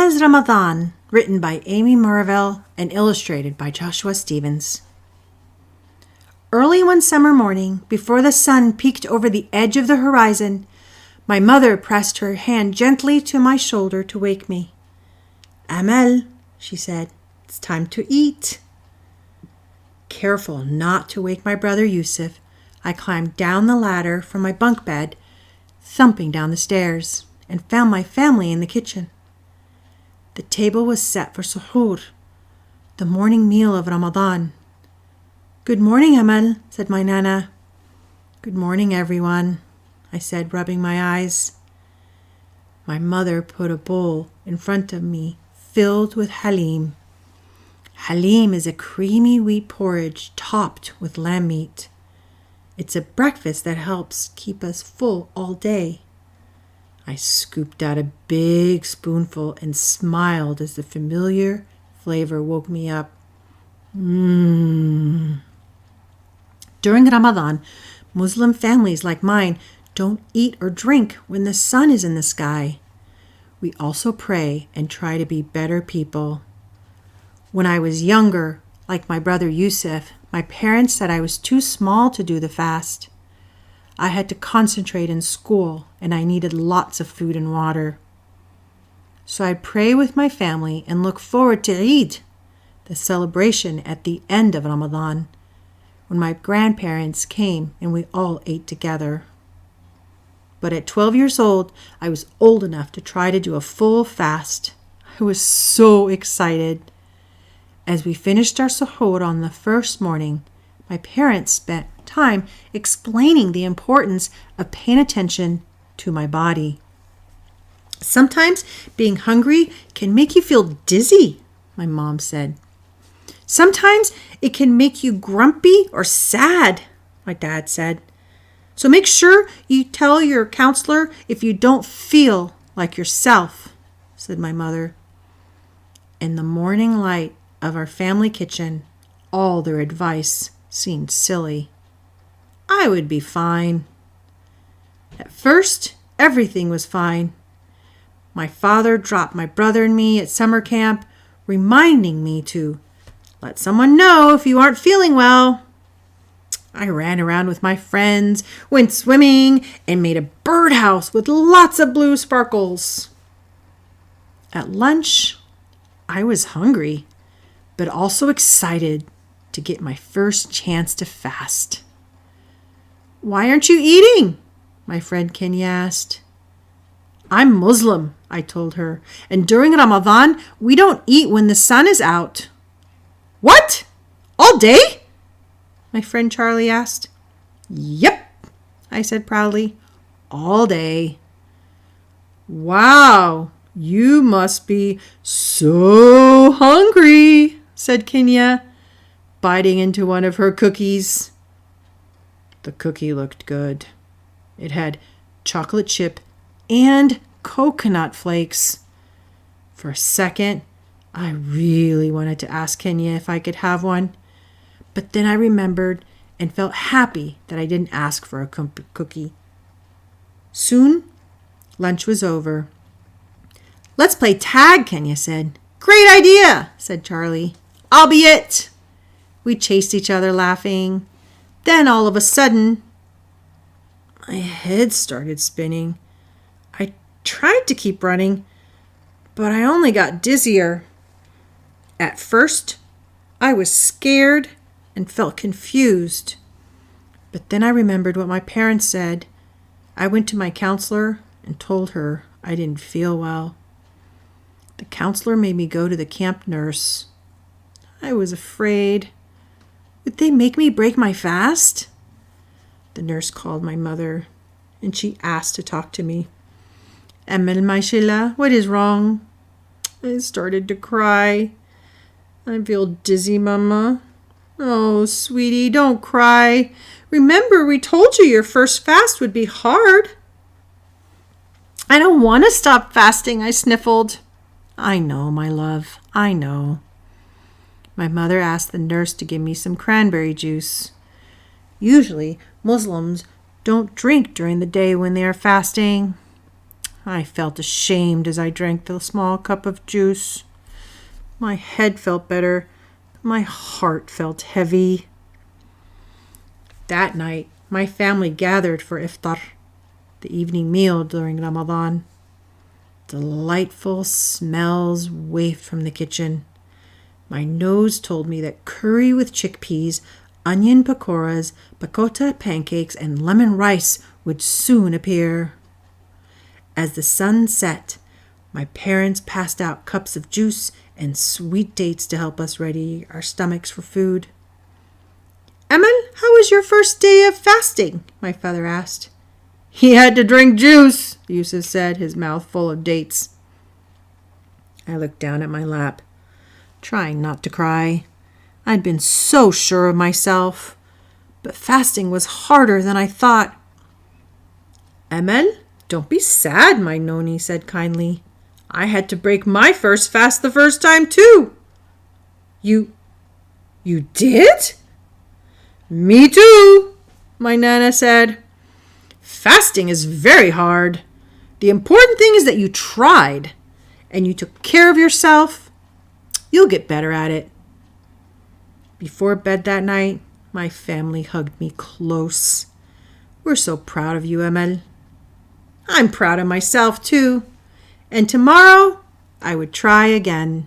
Amal'S Ramadan, written by Amy Maranville and illustrated by Joshua Stevens. Early one summer morning, before the sun peeked over the edge of the horizon, my mother pressed her hand gently to my shoulder to wake me. "Amal," she said, "it's time to eat." Careful not to wake my brother Yusuf, I climbed down the ladder from my bunk bed, thumping down the stairs, and found my family in the kitchen. The table was set for suhoor, the morning meal of Ramadan. "Good morning, Amal," said my Nana. "Good morning, everyone," I said, rubbing my eyes. My mother put a bowl in front of me filled with halim. Halim is a creamy wheat porridge topped with lamb meat. It's a breakfast that helps keep us full all day. I scooped out a big spoonful and smiled as the familiar flavor woke me up. During Ramadan, Muslim families like mine don't eat or drink when the sun is in the sky. We also pray and try to be better people. When I was younger, like my brother Yusuf, my parents said I was too small to do the fast. I had to concentrate in school, and I needed lots of food and water. So I'd pray with my family and look forward to Eid, the celebration at the end of Ramadan, when my grandparents came and we all ate together. But at 12 years old, I was old enough to try to do a full fast. I was so excited. As we finished our suhoor on the first morning, my parents spent time explaining the importance of paying attention to my body. "Sometimes being hungry can make you feel dizzy," my mom said. "Sometimes it can make you grumpy or sad," my dad said. "So make sure you tell your counselor if you don't feel like yourself," said my mother. In the morning light of our family kitchen, all their advice seemed silly. I would be fine. At first, everything was fine. My father dropped my brother and me at summer camp, reminding me to let someone know if you aren't feeling well. I ran around with my friends, went swimming, and made a birdhouse with lots of blue sparkles. At lunch, I was hungry, but also excited to get my first chance to fast. "Why aren't you eating?" my friend Kenya asked. "I'm Muslim," I told her, "and during Ramadan, we don't eat when the sun is out." "What? All day?" my friend Charlie asked. "Yep," I said proudly, "all day." "Wow, you must be so hungry," said Kenya, biting into one of her cookies. The cookie looked good. It had chocolate chip and coconut flakes. For a second, I really wanted to ask Kenya if I could have one, but then I remembered and felt happy that I didn't ask for a cookie. Soon, lunch was over. "Let's play tag," Kenya said. "Great idea," said Charlie. "I'll be it." We chased each other laughing. Then all of a sudden, my head started spinning. I tried to keep running, but I only got dizzier. At first, I was scared and felt confused. But then I remembered what my parents said. I went to my counselor and told her I didn't feel well. The counselor made me go to the camp nurse. I was afraid. Would they make me break my fast? The nurse called my mother, and she asked to talk to me. "Amal, my Sheila, what is wrong?" I started to cry. "I feel dizzy, Mama." "Oh, sweetie, don't cry. Remember, we told you your first fast would be hard." "I don't want to stop fasting," I sniffled. "I know, my love, I know." My mother asked the nurse to give me some cranberry juice. Usually, Muslims don't drink during the day when they are fasting. I felt ashamed as I drank the small cup of juice. My head felt better, but my heart felt heavy. That night, my family gathered for iftar, the evening meal during Ramadan. Delightful smells wafted from the kitchen. My nose told me that curry with chickpeas, onion pakoras, pakota pancakes, and lemon rice would soon appear. As the sun set, my parents passed out cups of juice and sweet dates to help us ready our stomachs for food. "Amal, how was your first day of fasting?" my father asked. "He had to drink juice," Yusuf said, his mouth full of dates. I looked down at my lap, trying not to cry. I'd been so sure of myself, but fasting was harder than I thought. "Amal, don't be sad," my noni said kindly. "I had to break my first fast the first time too." You did?" "Me too," my nana said. "Fasting is very hard. The important thing is that you tried and you took care of yourself. You'll get better at it." Before bed that night, my family hugged me close. "We're so proud of you, Amal." "I'm proud of myself too. And tomorrow I would try again."